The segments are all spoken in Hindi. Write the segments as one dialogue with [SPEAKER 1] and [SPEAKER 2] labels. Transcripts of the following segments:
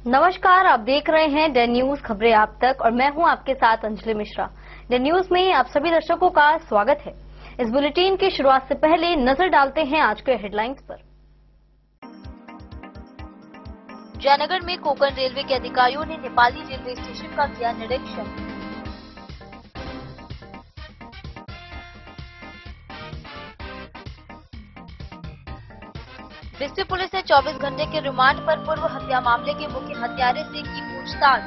[SPEAKER 1] नमस्कार, आप देख रहे हैं डे न्यूज खबरें आप तक और मैं हूं आपके साथ अंजलि मिश्रा। डे न्यूज में आप सभी दर्शकों का स्वागत है। इस बुलेटिन की शुरुआत से पहले नजर डालते हैं आज के हेडलाइंस पर। जयनगर में कोंकण रेलवे के अधिकारियों ने नेपाली रेलवे स्टेशन का किया निरीक्षण। डिस्ट्रिक्ट पुलिस ने 24 घंटे के रिमांड पर पूर्व हत्या मामले के मुख्य हत्यारे से की पूछताछ।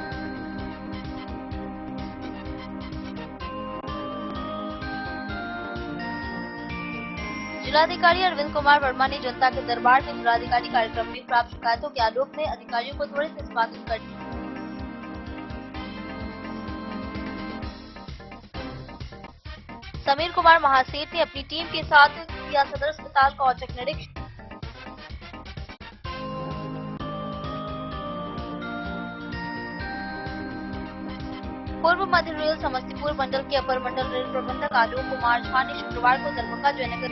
[SPEAKER 1] जिलाधिकारी अरविंद कुमार वर्मा ने जनता के दरबार में जिलाधिकारी कार्यक्रम में प्राप्त शिकायतों के आलोक में अधिकारियों को त्वरित निष्पादन करने। समीर कुमार महासेठ ने अपनी टीम के साथ किया सदर अस्पताल का औचक निरीक्षण। पूर्व मध्य रेल समस्तीपुर मंडल के अपर मंडल रेल प्रबंधक आलोक कुमार झा ने शुक्रवार को दरभंगा जयनगर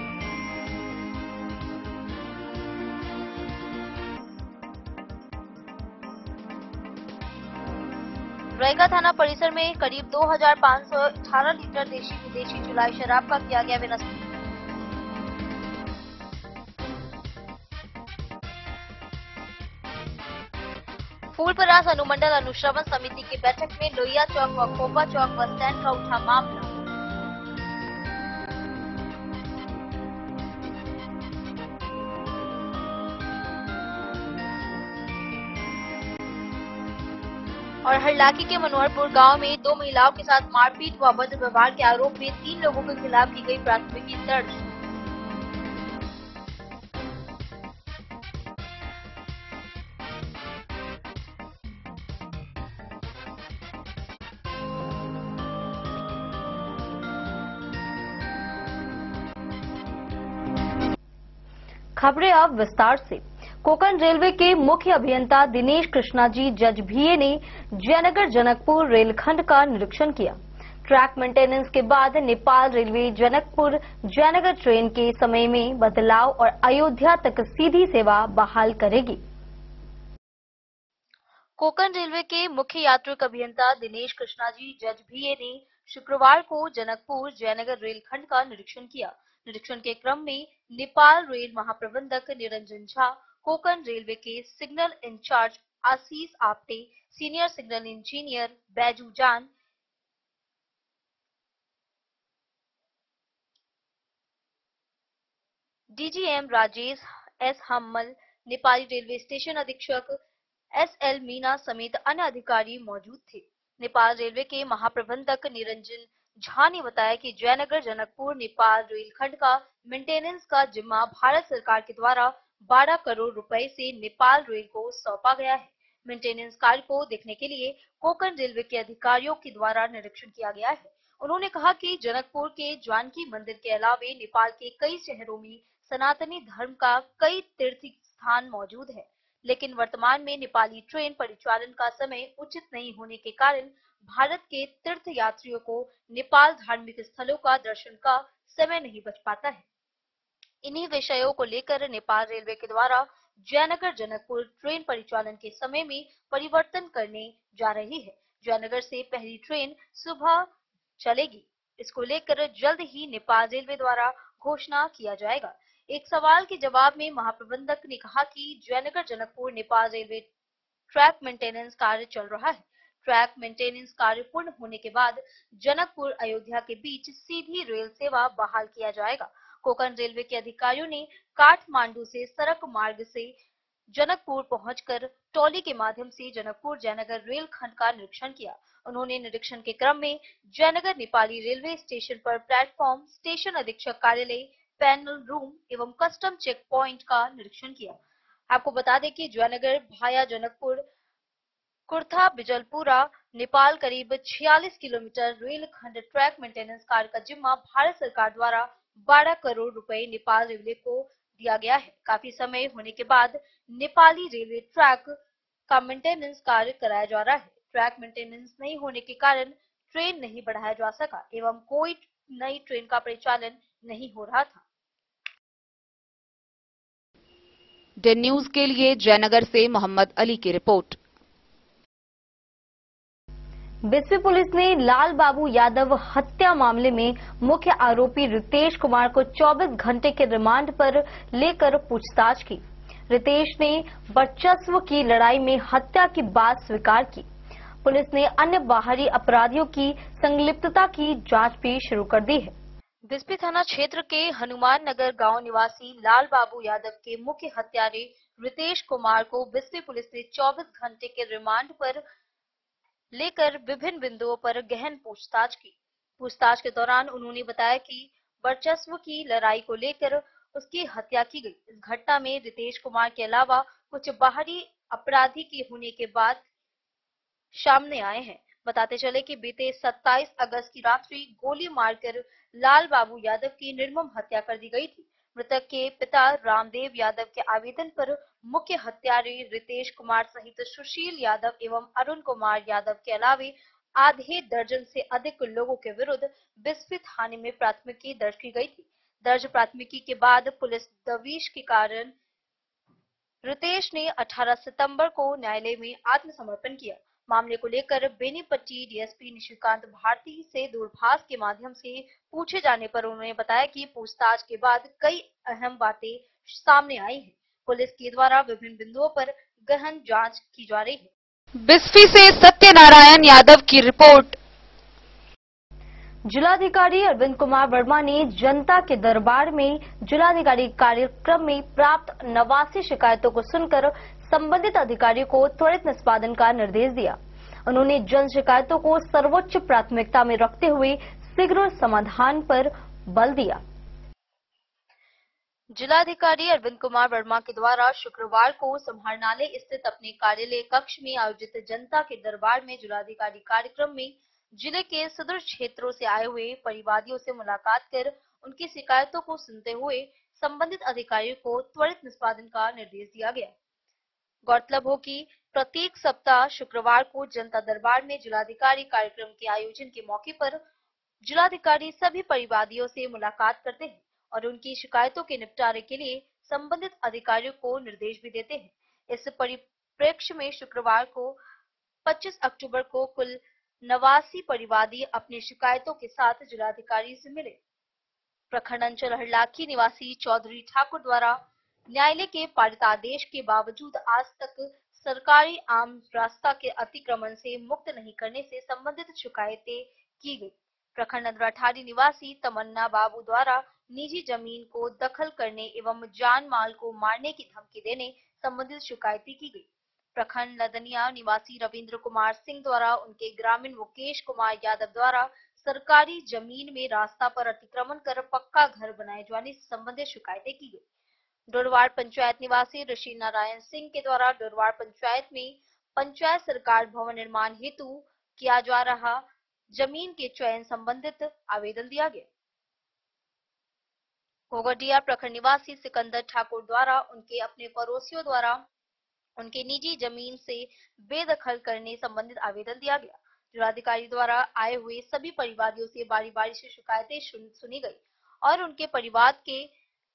[SPEAKER 1] रैगा थाना परिसर में करीब 2518 लीटर देशी विदेशी जुलाई शराब का किया गया विनष्ट। फूलपरास अनुमंडल अनुश्रवण समिति की बैठक में लोहिया चौक व खोपा चौक बस स्टैंड का उठा मामला। और हरलाखी के मनोहरपुर गांव में 2 महिलाओं के साथ मारपीट व अभद्र व्यवहार के आरोप में 3 लोगों के खिलाफ की गई प्राथमिकी दर्ज। खबरें अब विस्तार से। कोंकण रेलवे के मुख्य अभियंता दिनेश कृष्णा जी जजभीए ने जयनगर जनकपुर रेलखंड का निरीक्षण किया। ट्रैक मेंटेनेंस के बाद नेपाल रेलवे जनकपुर जयनगर ट्रेन के समय में बदलाव और अयोध्या तक सीधी सेवा बहाल करेगी। कोंकण रेलवे के मुख्य यात्रिक अभियंता दिनेश कृष्णा जी जजभीए ने शुक्रवार को जनकपुर जयनगर रेलखंड का निरीक्षण किया। निरीक्षण के क्रम में नेपाल रेल महाप्रबंधक निरंजन झा, कोंकण रेलवे के signal in-charge Ashish Apte, senior signal engineer Baiju John, DGM Rajesh S Hammal, Nepali railway station अधीक्षक एसएल मीना समेत अन्य अधिकारी मौजूद थे। नेपाल रेलवे के महाप्रबंधक निरंजन झा ने बताया कि जयनगर जनकपुर नेपाल रेलखंड का मेंटेनेंस का जिम्मा भारत सरकार के द्वारा 12 करोड़ रुपए से नेपाल रेल को सौंपा गया है। मेंटेनेंस कार्य को देखने के लिए कोंकण रेलवे के अधिकारियों के द्वारा निरीक्षण किया गया है। उन्होंने कहा कि जनकपुर के जानकी मंदिर के अलावे नेपाल के कई शहरों में सनातनी धर्म का कई तीर्थ स्थान मौजूद है, लेकिन वर्तमान में नेपाली ट्रेन परिचालन का समय उचित नहीं होने के कारण भारत के तीर्थ यात्रियों को नेपाल धार्मिक स्थलों का दर्शन का समय नहीं बच पाता है। इन्हीं विषयों को लेकर नेपाल रेलवे के द्वारा जयनगर जनकपुर ट्रेन परिचालन के समय में परिवर्तन करने जा रही है। जयनगर से पहली ट्रेन सुबह चलेगी। इसको लेकर जल्द ही नेपाल रेलवे द्वारा घोषणा किया जाएगा। एक सवाल के जवाब में महाप्रबंधक ने कहा कि Jaynagar Janakpur Nepal railway track maintenance कार्य चल रहा है। ट्रैक मेंटेनेंस कार्य पूर्ण होने के बाद जनकपुर अयोध्या के बीच सीधी रेल सेवा बहाल किया जाएगा। कोंकण रेलवे के अधिकारियों ने काठमांडू से सड़क मार्ग से जनकपुर पहुंचकर टॉली के माध्यम से जनकपुर जयनगर रेल खंड का निरीक्षण किया। उन्होंने निरीक्षण के क्रम में जयनगर नेपाली रेलवे स्टेशन पर प्लेटफॉर्म, स्टेशन अधीक्षक कार्यालय, पैनल रूम एवं कस्टम चेक पॉइंट का निरीक्षण किया। आपको बता दें कि जयनगर भाया जनकपुर कुर्था बिजलपुरा नेपाल करीब 46 किलोमीटर रेल खंड ट्रैक मेंटेनेंस कार्य का जिम्मा भारत सरकार द्वारा 12 करोड़ रुपए नेपाल रेलवे को दिया गया है। काफी समय होने के बाद नेपाली रेलवे ट्रैक का मेंटेनेंस कार्य कराया जा रहा है। ट्रैक मेंटेनेंस नहीं होने के कारण ट्रेन नहीं बढ़ाया जा सका एवं कोई नई ट्रेन का परिचालन नहीं हो रहा था।
[SPEAKER 2] डे न्यूज के लिए जयनगर से मोहम्मद अली की रिपोर्ट।
[SPEAKER 1] बिस्फी पुलिस ने लाल बाबू यादव हत्या मामले में मुख्य आरोपी रितेश कुमार को 24 घंटे के रिमांड पर लेकर पूछताछ की। रितेश ने वर्चस्व की लड़ाई में हत्या की बात स्वीकार की। पुलिस ने अन्य बाहरी अपराधियों की संलिप्तता की जांच भी शुरू कर दी है। बिस्फी थाना क्षेत्र के हनुमान नगर गांव निवासी लाल बाबू यादव के मुख्य हत्यारे रितेश कुमार को बिस्फी पुलिस ने 24 घंटे के रिमांड पर लेकर विभिन्न बिंदुओं पर गहन पूछताछ की। पूछताछ के दौरान उन्होंने बताया कि वर्चस्व की लड़ाई को लेकर उसकी हत्या की गई। इस घटना में रितेश कुमार के अलावा कुछ बाहरी अपराधी के होने के बाद सामने आए हैं। बताते चले कि बीते 27 अगस्त की रात्रि गोली मारकर लाल बाबू यादव की निर्मम हत्या कर दी गई थी। मृतक के पिता रामदेव यादव के आवेदन पर मुख्य हत्यारे रितेश कुमार सहित सुशील यादव एवं अरुण कुमार यादव के अलावे आधे दर्जन से अधिक लोगों के विरुद्ध बिस्फी थाने में प्राथमिकी दर्ज की गई थी। दर्ज प्राथमिकी के बाद पुलिस दबिश के कारण रितेश ने 18 सितंबर को न्यायालय में आत्मसमर्पण किया। मामले को लेकर बेनीपट्टी डीएसपी निशिकांत भारती से दूरभाष के माध्यम से पूछे जाने पर उन्होंने बताया कि पूछताछ के बाद कई अहम बातें सामने आई हैं। पुलिस के द्वारा विभिन्न बिंदुओं पर गहन जांच की जा रही है।
[SPEAKER 2] बिस्फी से सत्यनारायण यादव की रिपोर्ट।
[SPEAKER 1] जिलाधिकारी अरविंद कुमार वर्मा ने जनता के दरबार में जिलाधिकारी कार्यक्रम में प्राप्त 89 शिकायतों को सुनकर संबंधित अधिकारियों को त्वरित निष्पादन का निर्देश दिया। उन्होंने जन शिकायतों को सर्वोच्च प्राथमिकता में रखते हुए शीघ्र समाधान पर बल दिया। जिलाधिकारी अरविंद कुमार वर्मा के द्वारा शुक्रवार को समाहरणालय स्थित अपने कार्यालय कक्ष में आयोजित जनता के दरबार में जिलाधिकारी कार्यक्रम में जिले के सुदूर क्षेत्रों से आए हुए परिवादियों से मुलाकात कर उनकी शिकायतों को सुनते हुए संबंधित अधिकारियों को त्वरित निष्पादन का निर्देश दिया गया। गौरतलब हो कि प्रत्येक सप्ताह शुक्रवार को जनता दरबार में जिलाधिकारी कार्यक्रम के आयोजन के मौके पर जिलाधिकारी सभी परिवादियों से मुलाकात करते हैं और उनकी शिकायतों के निपटारे के लिए संबंधित अधिकारियों को निर्देश भी देते हैं। इस परिप्रेक्ष्य में शुक्रवार को 25 अक्टूबर को कुल 89 परिवादी अपनी शिकायतों के साथ जिलाधिकारी से मिले। प्रखंड अंचल हरलाखी निवासी चौधरी ठाकुर द्वारा न्यायालय के पारित आदेश के बावजूद आज तक सरकारी आम रास्ता के अतिक्रमण से मुक्त नहीं करने से संबंधित शिकायतें की गई। प्रखंड अठारी निवासी तमन्ना बाबू द्वारा निजी जमीन को दखल करने एवं जान माल को मारने की धमकी देने संबंधित शिकायतें की गई। प्रखंड लदनिया निवासी रविंद्र कुमार सिंह द्वारा उनके ग्रामीण मुकेश कुमार यादव द्वारा सरकारी जमीन में रास्ता पर अतिक्रमण कर पक्का घर बनाए जाने से संबंधित शिकायतें की गई। डोरवार पंचायत निवासी ऋषि नारायण सिंह के द्वारा डोरवार पंचायत में पंचायत सरकार भवन निर्माण हेतु किया जा रहा जमीन के चयन संबंधित आवेदन दिया गया। घोघडिया प्रखंड निवासी सिकंदर ठाकुर द्वारा उनके अपने पड़ोसियों द्वारा उनके निजी जमीन से बेदखल करने संबंधित आवेदन दिया गया। जिलाधिकारी द्वारा आए हुए सभी परिवादियों से बारी बारी से शिकायतें सुनी गई और उनके परिवार के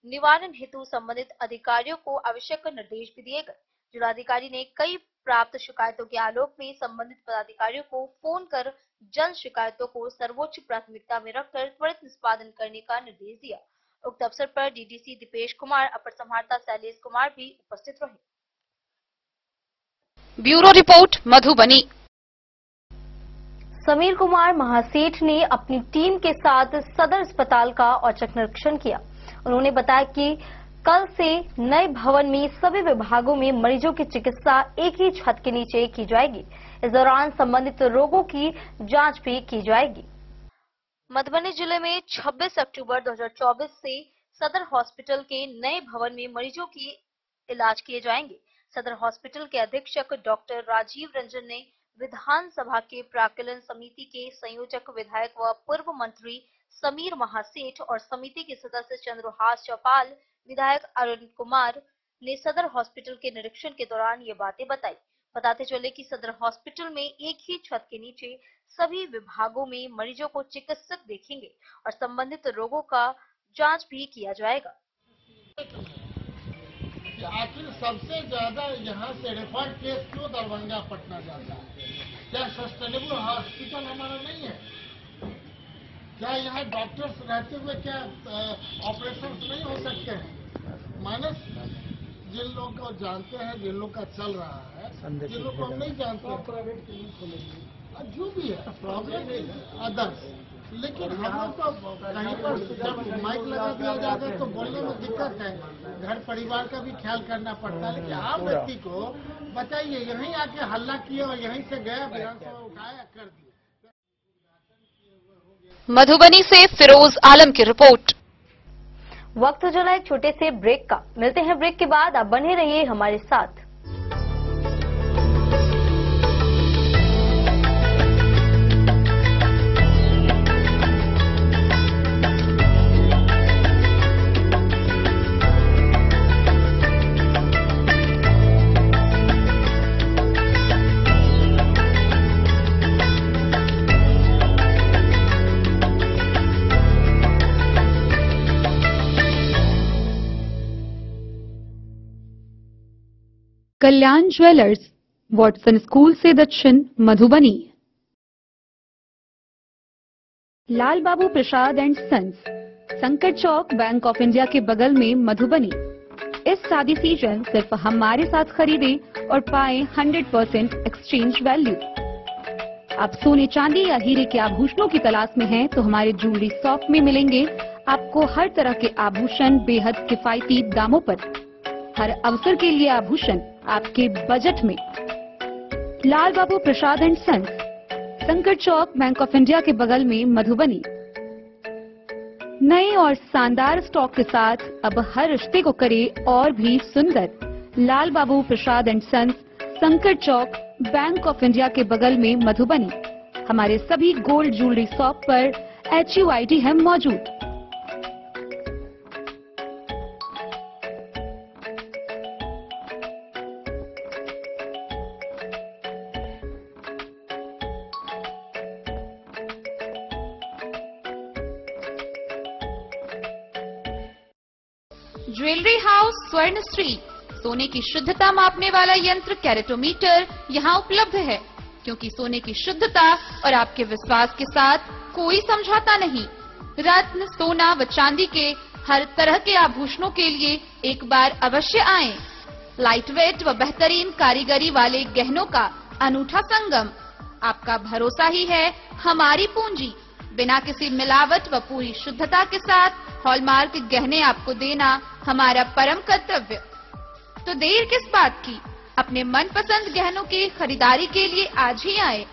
[SPEAKER 1] निवारण हेतु संबंधित अधिकारियों को आवश्यक निर्देश भी दिए गए। जिलाधिकारी ने कई प्राप्त शिकायतों के आलोक में संबंधित पदाधिकारियों को फोन कर जन शिकायतों को सर्वोच्च प्राथमिकता में रखकर त्वरित निष्पादन करने का निर्देश दिया। उक्त अवसर पर डीडीसी दीपेश कुमार, अपर समाहर्ता शैलेश कुमार भी उपस्थित रहे।
[SPEAKER 2] Bureau report Madhubani.
[SPEAKER 1] समीर कुमार महासेठ ने अपनी टीम के साथ सदर अस्पताल का औचक निरीक्षण किया। उन्होंने बताया कि कल से नए भवन में सभी विभागों में मरीजों की चिकित्सा एक ही छत के नीचे की जाएगी। इस दौरान संबंधित रोगों की जांच भी की जाएगी। मधुबनी जिले में 26 अक्टूबर 2024 से सदर हॉस्पिटल के नए भवन में मरीजों की इलाज किए जाएंगे। सदर हॉस्पिटल के अधीक्षक डॉक्टर राजीव रंजन ने विधानसभा के प्राक्कलन समिति के संयोजक विधायक व पूर्व मंत्री समीर महासेठ और समिति के सदस्य चंद्रहास चौपाल, विधायक अरुण कुमार ने सदर हॉस्पिटल के निरीक्षण के दौरान ये बातें बताई। बताते चले कि सदर हॉस्पिटल में एक ही छत के नीचे सभी विभागों में मरीजों को चिकित्सक देखेंगे और संबंधित रोगों का जांच भी किया जाएगा।
[SPEAKER 3] आखिर सबसे ज्यादा यहाँ से रेफर केस क्यों दरभंगा पटना जाता है? क्या सस्टेनेबल हॉस्पिटल हमारा नहीं है? क्या यहाँ डॉक्टर्स रहते हुए क्या ऑपरेशन नहीं हो सकते हैं? माइनस जिन लोग को जानते हैं, जिन लोग का चल रहा है, जिन लोग को हम नहीं जानते, प्राइवेट क्लिनिक खोलेंगे, जो भी है प्रॉब्लम अदर्स। लेकिन हम लोग तो कहीं पर जब माइक लगा दिया जाता है तो बोलने में दिक्कत है, घर परिवार का भी ख्याल करना पड़ता है। लेकिन आम व्यक्ति को बताइए, यहीं आके हल्ला किए और यहीं से गया, विधानसभा उठाया, कर दिया।
[SPEAKER 2] मधुबनी से फिरोज आलम की रिपोर्ट।
[SPEAKER 1] वक्त हो चला एक छोटे से ब्रेक का। मिलते हैं ब्रेक के बाद, आप बने रहिए हमारे साथ।
[SPEAKER 2] कल्याण ज्वेलर्स, वॉटसन स्कूल से दक्षिण, मधुबनी। लाल बाबू प्रसाद एंड सन्स, संकट चौक, बैंक ऑफ इंडिया के बगल में, मधुबनी। इस शादी सीजन सिर्फ हमारे साथ खरीदे और पाए 100% एक्सचेंज वैल्यू। आप सोने चांदी या हीरे के आभूषणों की तलाश में हैं तो हमारे ज्वेलरी शॉप में मिलेंगे आपको हर तरह के आभूषण बेहद किफायती दामों पर। हर अवसर के लिए आभूषण आपके बजट में। लाल बाबू प्रसाद एंड सन्स, संकट चौक, बैंक ऑफ इंडिया के बगल में, मधुबनी। नए और शानदार स्टॉक के साथ अब हर रिश्ते को करे और भी सुंदर। लाल बाबू प्रसाद एंड सन्स, संकट चौक, बैंक ऑफ इंडिया के बगल में, मधुबनी। हमारे सभी गोल्ड ज्वेलरी शॉप पर HUID है मौजूद।
[SPEAKER 4] ज्वेलरी हाउस स्वर्ण श्री, सोने की शुद्धता मापने वाला यंत्र कैरेटोमीटर यहाँ उपलब्ध है, क्योंकि सोने की शुद्धता और आपके विश्वास के साथ कोई समझौता नहीं। रत्न, सोना व चांदी के हर तरह के आभूषणों के लिए एक बार अवश्य आएं। लाइट वेट व बेहतरीन कारीगरी वाले गहनों का अनूठा संगम। आपका भरोसा ही है हमारी पूंजी। बिना किसी मिलावट व पूरी शुद्धता के साथ हॉलमार्क गहने आपको देना हमारा परम कर्तव्य। तो देर किस बात की, अपने मनपसंद गहनों की खरीदारी के लिए आज ही आए।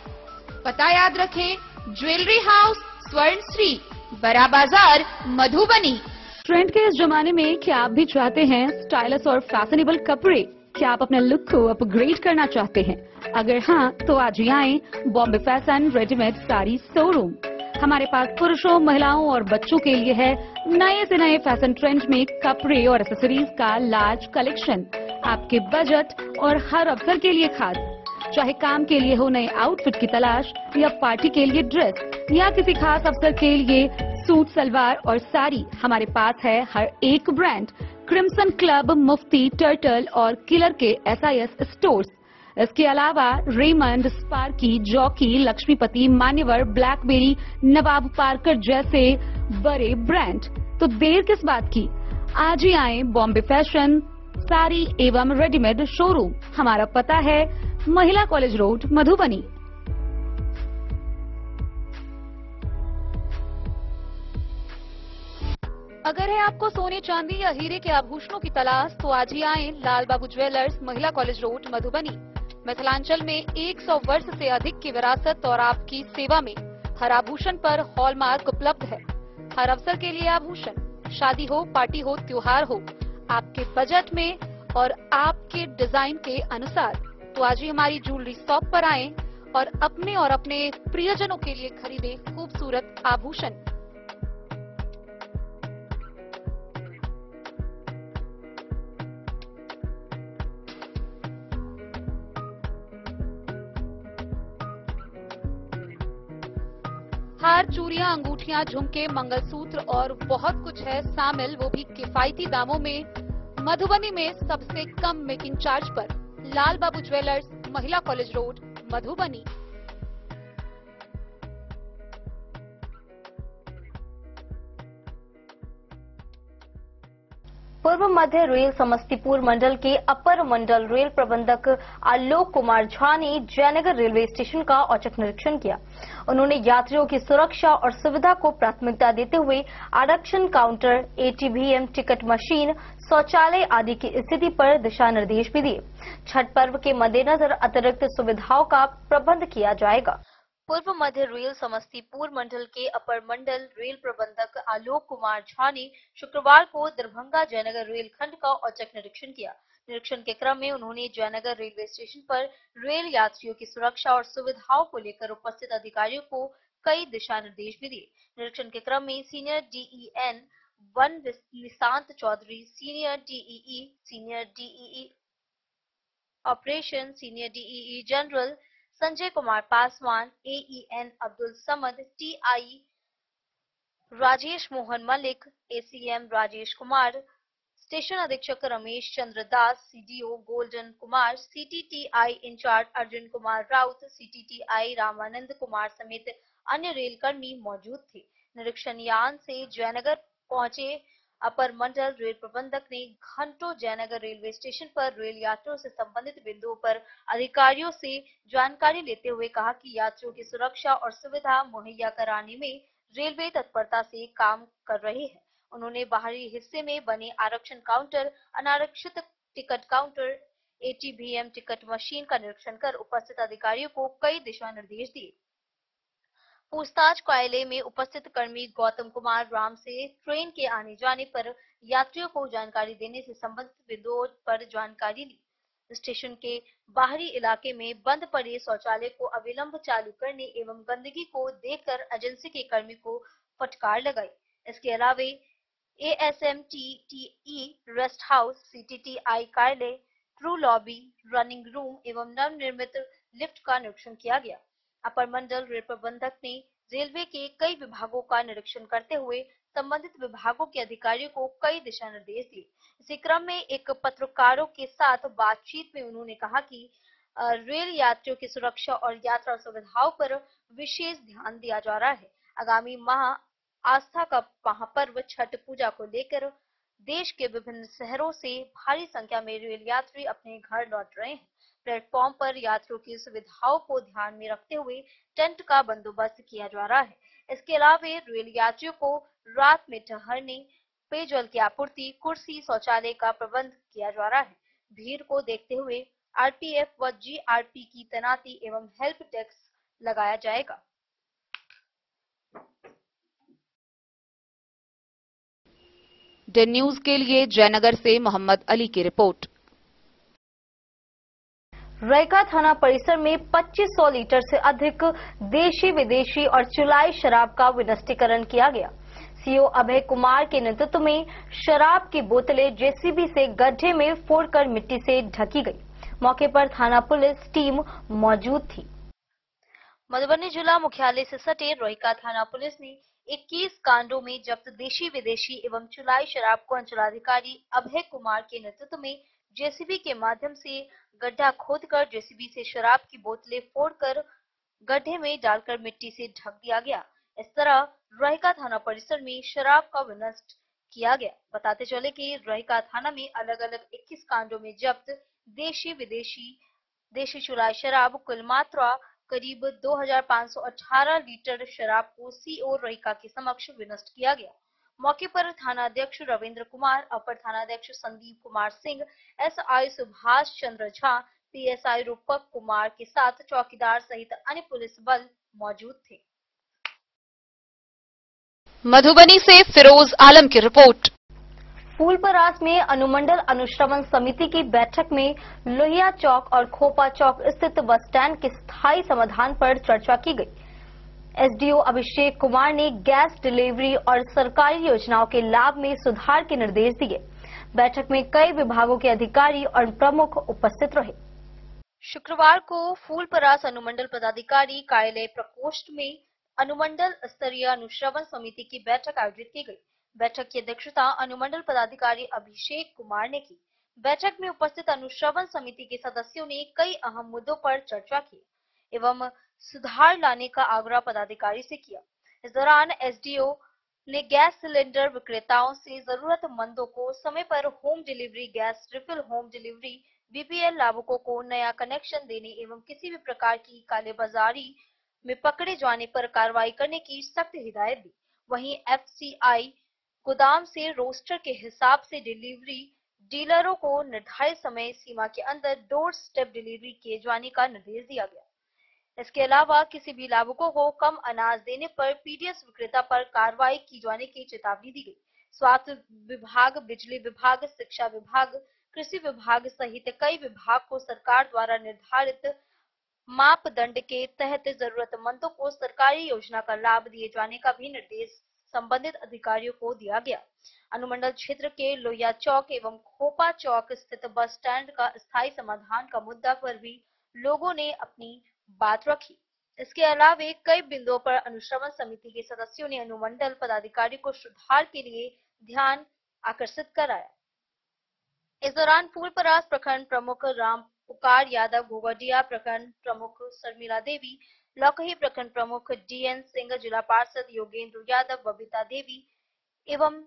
[SPEAKER 4] पता याद रखें, ज्वेलरी हाउस स्वर्ण श्री, बड़ा बाजार, मधुबनी।
[SPEAKER 2] ट्रेंड के इस जमाने में क्या आप भी चाहते हैं स्टाइलिश और फैशनेबल कपड़े? क्या आप अपने लुक को अपग्रेड करना चाहते हैं? अगर हाँ, तो आज ही आए Bombay fashion readymade sari showroom. हमारे पास पुरुषों, महिलाओं और बच्चों के लिए है नए से नए फैशन ट्रेंड में कपड़े और एक्सेसरीज का लार्ज कलेक्शन। आपके बजट और हर अवसर के लिए खास। चाहे काम के लिए हो नए आउटफिट की तलाश, या पार्टी के लिए ड्रेस, या किसी खास अवसर के लिए सूट, सलवार और साड़ी, हमारे पास है हर एक ब्रांड। क्रिम्सन क्लब, मुफ्ती, टर्टल और किलर के SIS स्टोर्स। इसके अलावा रेमंड, स्पार्की, जॉकी, लक्ष्मीपति, मान्यवर, ब्लैकबेरी, नवाब पार्कर जैसे बड़े ब्रांड। तो देर किस बात की, आज ही आए बॉम्बे फैशन साड़ी एवं रेडीमेड शोरूम। हमारा पता है महिला कॉलेज रोड, मधुबनी। अगर है आपको सोने चांदी या हीरे के आभूषणों की तलाश, तो आज ही आए लाल बाबू ज्वेलर्स, महिला कॉलेज रोड, मधुबनी। मिथिलांचल में 100 वर्ष से अधिक की विरासत और आपकी सेवा में हर आभूषण पर हॉलमार्क उपलब्ध है। हर अवसर के लिए आभूषण, शादी हो, पार्टी हो, त्योहार हो, आपके बजट में और आपके डिजाइन के अनुसार। तो आज ही हमारी ज्वेलरी शॉप पर आएं और अपने और अपने प्रियजनों के लिए खरीदे खूबसूरत आभूषण। हार, चूड़ियां, अंगूठियां, झुमके, मंगलसूत्र और बहुत कुछ है शामिल, वो भी किफायती दामों में। मधुबनी में सबसे कम मेकिंग चार्ज पर लाल बाबू ज्वेलर्स, महिला कॉलेज रोड, मधुबनी।
[SPEAKER 1] पूर्व मध्य रेल समस्तीपुर मंडल के अपर मंडल रेल प्रबंधक आलोक कुमार झा ने जयनगर रेलवे स्टेशन का औचक निरीक्षण किया। उन्होंने यात्रियों की सुरक्षा और सुविधा को प्राथमिकता देते हुए आरक्षण काउंटर, एटीवीएम टिकट मशीन, शौचालय आदि की स्थिति पर दिशा निर्देश भी दिए। छठ पर्व के मद्देनजर अतिरिक्त सुविधाओं का प्रबंध किया जाएगा। पूर्व मध्य रेल समस्तीपुर मंडल के अपर मंडल रेल प्रबंधक आलोक कुमार झा ने शुक्रवार को दरभंगा जयनगर रेलखंड का औचक निरीक्षण किया। निरीक्षण के क्रम में उन्होंने जयनगर रेलवे स्टेशन पर रेल यात्रियों की सुरक्षा और सुविधाओं को लेकर उपस्थित अधिकारियों को कई दिशा निर्देश भी दिए। निरीक्षण के क्रम में senior DEN 1 Nishant Chaudhary, senior DEE, senior DEE operation, senior DEE general Sanjay Kumar Paswan, AEN Abdul Samad, TI Rajesh Mohan Malik, ACM Rajesh Kumar, station अधीक्षक Ramesh Chandra Das, CDO Golden Kumar, CTTI in charge Arjun Kumar Raut, CTTI Ramanand Kumar समेत अन्य रेलकर्मी मौजूद थे। निरीक्षण यान से जयनगर पहुंचे अपर मंडल रेल प्रबंधक ने घंटों जयनगर रेलवे स्टेशन पर रेल यात्रियों से संबंधित बिंदुओं पर अधिकारियों से जानकारी लेते हुए कहा कि यात्रियों की सुरक्षा और सुविधा मुहैया कराने में रेलवे तत्परता से काम कर रही है। उन्होंने बाहरी हिस्से में बने आरक्षण काउंटर, अनारक्षित ticket counter, ATVM ticket machine का निरीक्षण कर उपस्थित अधिकारियों को कई दिशा निर्देश दिए। पूछताछ कार्यालय में उपस्थित कर्मी गौतम कुमार राम से ट्रेन के आने जाने पर यात्रियों को जानकारी देने से संबंधित बिंदुओं पर जानकारी ली। स्टेशन के बाहरी इलाके में बंद पड़े शौचालय को अविलंब चालू करने एवं गंदगी को देखकर एजेंसी के कर्मी को फटकार लगाई। इसके अलावा ASMTTE रेस्ट हाउस, CTTI कार्यालय, ट्रू लॉबी, रनिंग रूम एवं नवनिर्मित लिफ्ट का निरीक्षण किया गया। अपर मंडल रेल प्रबंधक ने रेलवे के कई विभागों का निरीक्षण करते हुए संबंधित विभागों के अधिकारियों को कई दिशा निर्देश दिए। इसी क्रम में एक पत्रकारों के साथ बातचीत में उन्होंने कहा कि रेल यात्रियों की सुरक्षा और यात्रा सुविधाओं पर विशेष ध्यान दिया जा रहा है। आगामी माह आस्था का महापर्व छठ पूजा को लेकर देश के विभिन्न शहरों से भारी संख्या में रेल यात्री अपने घर लौट रहे हैं। प्लेटफॉर्म पर यात्रियों की सुविधाओं को ध्यान में रखते हुए टेंट का बंदोबस्त किया जा रहा है। इसके अलावा रेल यात्रियों को रात में ठहरने, पेयजल की आपूर्ति, कुर्सी, शौचालय का प्रबंध किया जा रहा है। भीड़ को देखते हुए RPF व GRP की तैनाती एवं हेल्प डेस्क लगाया जाएगा।
[SPEAKER 4] डे न्यूज के लिए जयनगर से मोहम्मद अली की रिपोर्ट।
[SPEAKER 1] रैका थाना परिसर में 2500 लीटर से अधिक देशी, विदेशी और चुलाई शराब का विनष्टीकरण किया गया। CO अभय कुमार के नेतृत्व में शराब की बोतलें JCB से गड्ढे में फोड़कर मिट्टी से ढकी गई। मौके पर थाना पुलिस टीम मौजूद थी। मधुबनी जिला मुख्यालय से सटे रैका थाना पुलिस ने 21 कांडों में जब्त देशी, विदेशी एवं चुलाई शराब को अंचलाधिकारी अभय कुमार के नेतृत्व में JCB के माध्यम से गड्ढा खोदकर JCB से शराब की बोतलें फोड़कर गड्ढे में डालकर मिट्टी से ढक दिया गया। इस तरह रैका थाना परिसर में शराब का विनष्ट किया गया। बताते चले कि रैका थाना में अलग अलग 21 कांडों में जब्त देशी, विदेशी, देशी चुलाई शराब कुल मात्रा करीब 2518 लीटर शराब को CO रैका के समक्ष विनष्ट किया गया। मौके पर थाना अध्यक्ष रविंद्र कुमार, अपर थाना अध्यक्ष संदीप कुमार सिंह, SI सुभाष चंद्र झा, PSI रूपक कुमार के साथ चौकीदार सहित अन्य पुलिस बल मौजूद थे।
[SPEAKER 4] मधुबनी से फिरोज आलम की रिपोर्ट।
[SPEAKER 1] फूलपरास में अनुमंडल अनुश्रवण समिति की बैठक में लोहिया चौक और खोपा चौक स्थित बस स्टैंड के स्थायी समाधान पर चर्चा की गई। SDO अभिषेक कुमार ने गैस डिलीवरी और सरकारी योजनाओं के लाभ में सुधार के निर्देश दिए। बैठक में कई विभागों के अधिकारी और प्रमुख उपस्थित रहे। शुक्रवार को फूलपरास अनुमंडल पदाधिकारी कार्यालय प्रकोष्ठ में अनुमंडल स्तरीय अनुश्रवण समिति की बैठक आयोजित की गई। बैठक की अध्यक्षता अनुमंडल पदाधिकारी अभिषेक कुमार ने की। बैठक में उपस्थित अनुश्रवण समिति के सदस्यों ने कई अहम मुद्दों पर चर्चा की एवं सुधार लाने का आग्रह पदाधिकारी से किया। इस दौरान एसडीओ ने गैस सिलेंडर विक्रेताओं से जरूरतमंदों को समय पर home delivery, gas refill home delivery, BPL लाभुकों को नया कनेक्शन देने एवं किसी भी प्रकार की कालेबाजारी में पकड़े जाने पर कार्रवाई करने की सख्त हिदायत दी। वहीं एफसीआई गोदाम से रोस्टर के हिसाब से डिलीवरी डीलरों को निर्धारित समय सीमा के अंदर डोर स्टेप डिलीवरी किए जाने का निर्देश दिया गया। इसके अलावा किसी भी लाभुकों को कम अनाज देने पर पीडीएस विक्रेता पर कार्रवाई की जाने की चेतावनी दी गई। स्वास्थ्य विभाग, बिजली विभाग, शिक्षा विभाग, कृषि विभाग सहित कई विभाग को सरकार द्वारा निर्धारित मापदंड के तहत जरूरतमंदों को सरकारी योजना का लाभ दिए जाने का भी निर्देश संबंधित अधिकारियों को दिया गया। अनुमंडल क्षेत्र के लोहिया चौक एवं खोपा चौक स्थित बस स्टैंड का स्थायी समाधान का मुद्दा पर भी लोगों ने अपनी बात रखी। इसके अलावा कई बिंदुओं पर अनुश्रवण समिति के सदस्यों ने अनुमंडल पदाधिकारी को सुधार के लिए ध्यान आकर्षित कराया। इस दौरान फूलपरास प्रखंड प्रमुख राम पुकार यादव, घोघडिया प्रखंड प्रमुख शर्मिला देवी, लौकही प्रखंड प्रमुख डीएन सिंह, जिला पार्षद योगेंद्र यादव, बबीता देवी एवं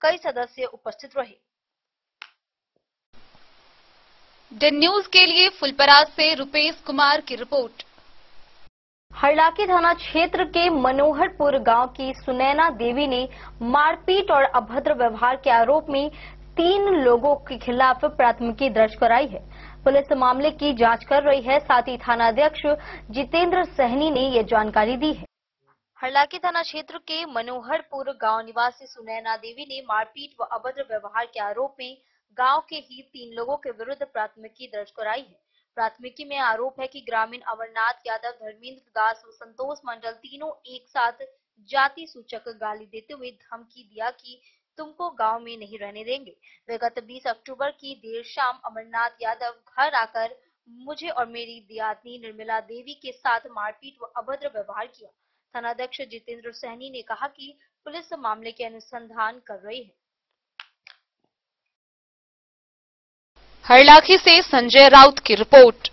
[SPEAKER 1] कई सदस्य उपस्थित रहे।
[SPEAKER 4] द न्यूज के लिए फुलपरास से रुपेश कुमार की रिपोर्ट।
[SPEAKER 1] हरलाकी थाना क्षेत्र के मनोहरपुर गांव की सुनैना देवी ने मारपीट और अभद्र व्यवहार के आरोप में 3 लोगों के खिलाफ प्राथमिकी दर्ज कराई है। पुलिस मामले की जांच कर रही है। साथ ही थानाध्यक्ष जितेंद्र सहनी ने ये जानकारी दी है। हरलाकी थाना क्षेत्र के मनोहरपुर गांव निवासी सुनैना देवी ने मारपीट व अभद्र व्यवहार के आरोप में गांव के ही 3 लोगों के विरुद्ध प्राथमिकी दर्ज कराई है। प्राथमिकी में आरोप है कि ग्रामीण अमरनाथ यादव, धर्मेंद्र दास व संतोष मंडल तीनों एक साथ जाति सूचक गाली देते हुए धमकी दिया कि तुमको गांव में नहीं रहने देंगे। विगत 20 अक्टूबर की देर शाम अमरनाथ यादव घर आकर मुझे और मेरी दियादनी निर्मला देवी के साथ मारपीट व अभद्र व्यवहार किया। थानाध्यक्ष जितेंद्र सहनी ने कहा कि पुलिस मामले के अनुसंधान कर रही है।
[SPEAKER 4] हरलाखी से संजय राउत की रिपोर्ट।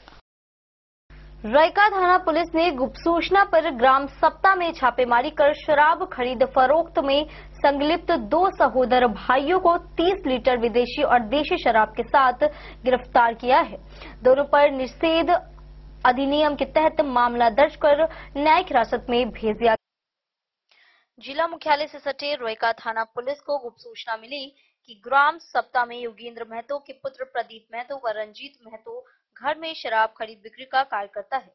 [SPEAKER 1] रैका थाना पुलिस ने गुप्त सूचना पर ग्राम सप्ता में छापेमारी कर शराब खरीद फरोख्त में संलिप्त 2 सहोदर भाइयों को 30 लीटर विदेशी और देशी शराब के साथ गिरफ्तार किया है। दोनों पर निषेध अधिनियम के तहत मामला दर्ज कर न्यायिक हिरासत में भेज दिया। जिला मुख्यालय से सटे रैका थाना पुलिस को गुप्त सूचना मिली कि ग्राम सप्ता में योगेंद्र महतो के पुत्र प्रदीप महतो व रंजीत महतो घर में शराब खरीद बिक्री का कार्य करता है।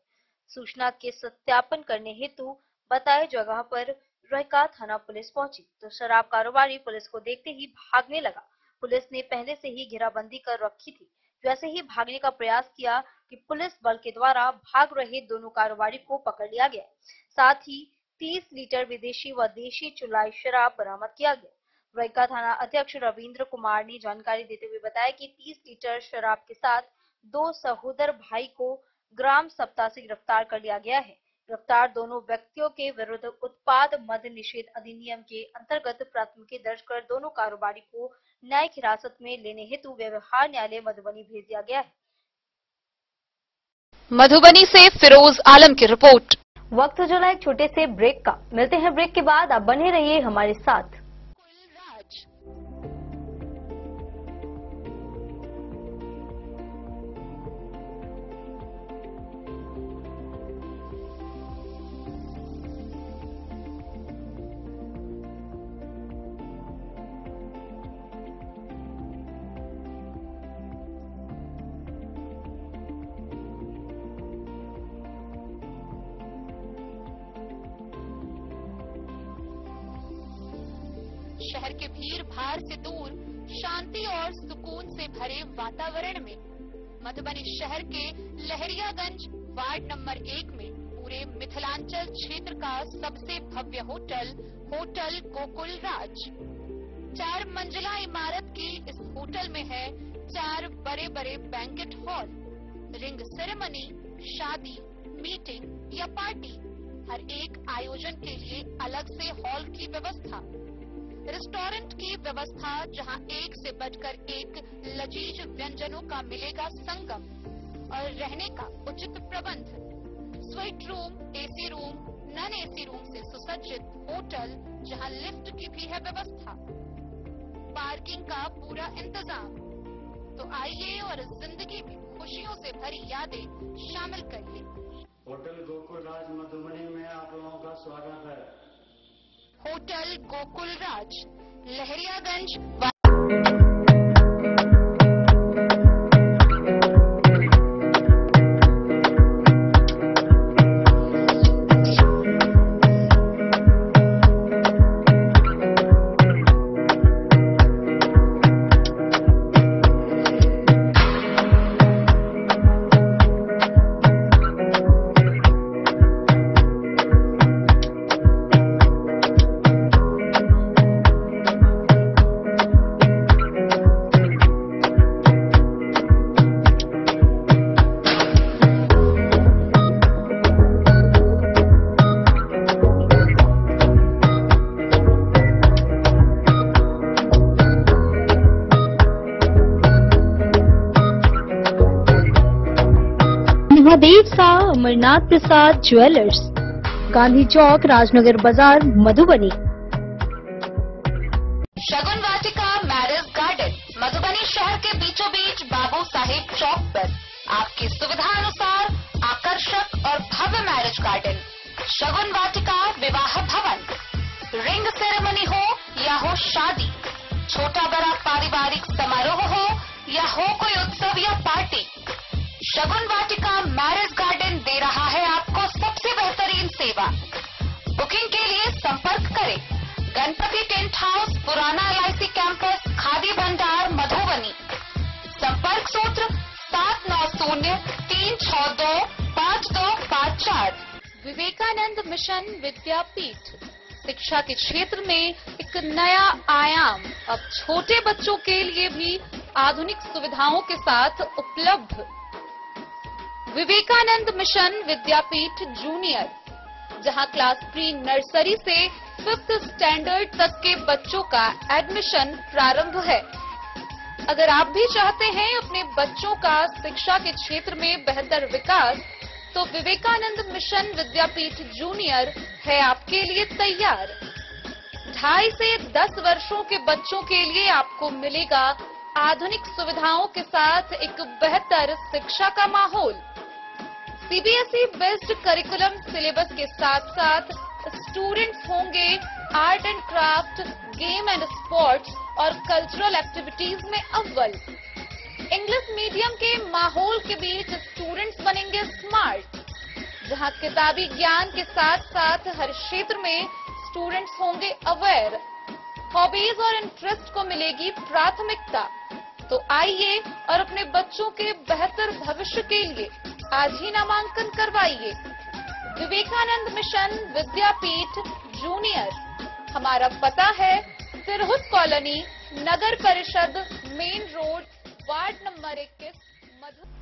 [SPEAKER 1] सूचना के सत्यापन करने हेतु बताए जगह पर रैका थाना पुलिस पहुंची तो शराब कारोबारी पुलिस को देखते ही भागने लगा। पुलिस ने पहले से ही घेराबंदी कर रखी थी। जैसे ही भागने का प्रयास किया कि पुलिस बल के द्वारा भाग रहे दोनों कारोबारी को पकड़ लिया गया। साथ ही 30 लीटर विदेशी व देशी चुलाई शराब बरामद किया गया। रैका थाना अध्यक्ष रविंद्र कुमार ने जानकारी देते हुए बताया कि 30 लीटर शराब के साथ 2 सहोदर भाई को ग्राम सप्ताह से गिरफ्तार कर लिया गया है। गिरफ्तार दोनों व्यक्तियों के विरुद्ध उत्पाद मद निषेध अधिनियम के अंतर्गत प्राथमिकी दर्ज कर दोनों कारोबारी को न्यायिक हिरासत में लेने हेतु व्यवहार न्यायालय मधुबनी भेज दिया गया है।
[SPEAKER 4] मधुबनी से फिरोज आलम की रिपोर्ट।
[SPEAKER 1] वक्त हो चला एक छोटे से ब्रेक का। मिलते हैं ब्रेक के बाद। आप बने रहिए हमारे साथ।
[SPEAKER 4] शहर के भीड़ भाड़ से दूर शांति और सुकून से भरे वातावरण में मधुबनी शहर के लहरियागंज वार्ड नंबर 1 में पूरे मिथिलांचल क्षेत्र का सबसे भव्य होटल होटल गोकुल राज 4 मंजिला इमारत की इस होटल में है 4 बड़े बड़े बैंकेट हॉल, रिंग सेरेमनी, शादी, मीटिंग या पार्टी, हर एक आयोजन के लिए अलग से हॉल की व्यवस्था। रेस्टोरेंट की व्यवस्था, जहां एक से बढ़कर एक लजीज व्यंजनों का मिलेगा संगम, और रहने का उचित प्रबंध। Suite room, AC room, non AC room से सुसज्जित होटल, जहां लिफ्ट की भी है व्यवस्था, पार्किंग का पूरा इंतजाम। तो आइए और जिंदगी में खुशियों से भरी यादें शामिल करिए।
[SPEAKER 5] होटल गोकुल राज मधुबनी में आप लोगों का स्वागत है।
[SPEAKER 4] होटल गोकुल राज, लहरियागंज।
[SPEAKER 1] महादेव सा अमरनाथ प्रसाद ज्वेलर्स, गांधी चौक, राजनगर बाजार, मधुबनी।
[SPEAKER 4] शगुन वाटिका मैरिज गार्डन, मधुबनी शहर के बीचों बीच बाबू साहेब चौक पर आपकी सुविधा अनुसार आकर्षक और भव्य मैरिज गार्डन। शगुन वाटिका विवाह भवन, रिंग सेरेमनी हो या हो शादी, छोटा बड़ा पारिवारिक समारोह हो या हो कोई उत्सव या पार्टी, शगुन वाटिका मैरिज गार्डन दे रहा है आपको सबसे बेहतरीन सेवा। बुकिंग के लिए संपर्क करें गणपति टेंट हाउस, पुराना LIC कैंपस, खादी भंडार, मधुबनी। संपर्क सूत्र 7903625254। विवेकानंद मिशन विद्यापीठ, शिक्षा के क्षेत्र में एक नया आयाम, अब छोटे बच्चों के लिए भी आधुनिक सुविधाओं के साथ उपलब्ध। विवेकानंद मिशन विद्यापीठ जूनियर, जहां क्लास प्री नर्सरी से 5th स्टैंडर्ड तक के बच्चों का एडमिशन प्रारंभ है। अगर आप भी चाहते हैं अपने बच्चों का शिक्षा के क्षेत्र में बेहतर विकास, तो विवेकानंद मिशन विद्यापीठ जूनियर है आपके लिए तैयार। 2.5 से 10 वर्षों के बच्चों के लिए आपको मिलेगा आधुनिक सुविधाओं के साथ एक बेहतर शिक्षा का माहौल। CBSE बेस्ड करिकुलम सिलेबस के साथ साथ स्टूडेंट्स होंगे art and craft, game and sports और कल्चरल एक्टिविटीज में अव्वल। इंग्लिश मीडियम के माहौल के बीच स्टूडेंट्स बनेंगे स्मार्ट, जहां किताबी ज्ञान के साथ साथ हर क्षेत्र में स्टूडेंट्स होंगे अवेयर। हॉबीज और इंटरेस्ट को मिलेगी प्राथमिकता। तो आइए और अपने बच्चों के बेहतर भविष्य के लिए आज ही नामांकन करवाइए। विवेकानंद मिशन विद्यापीठ जूनियर, हमारा पता है तिरहुत कॉलोनी, नगर परिषद, main road, ward number 21, Madhubani.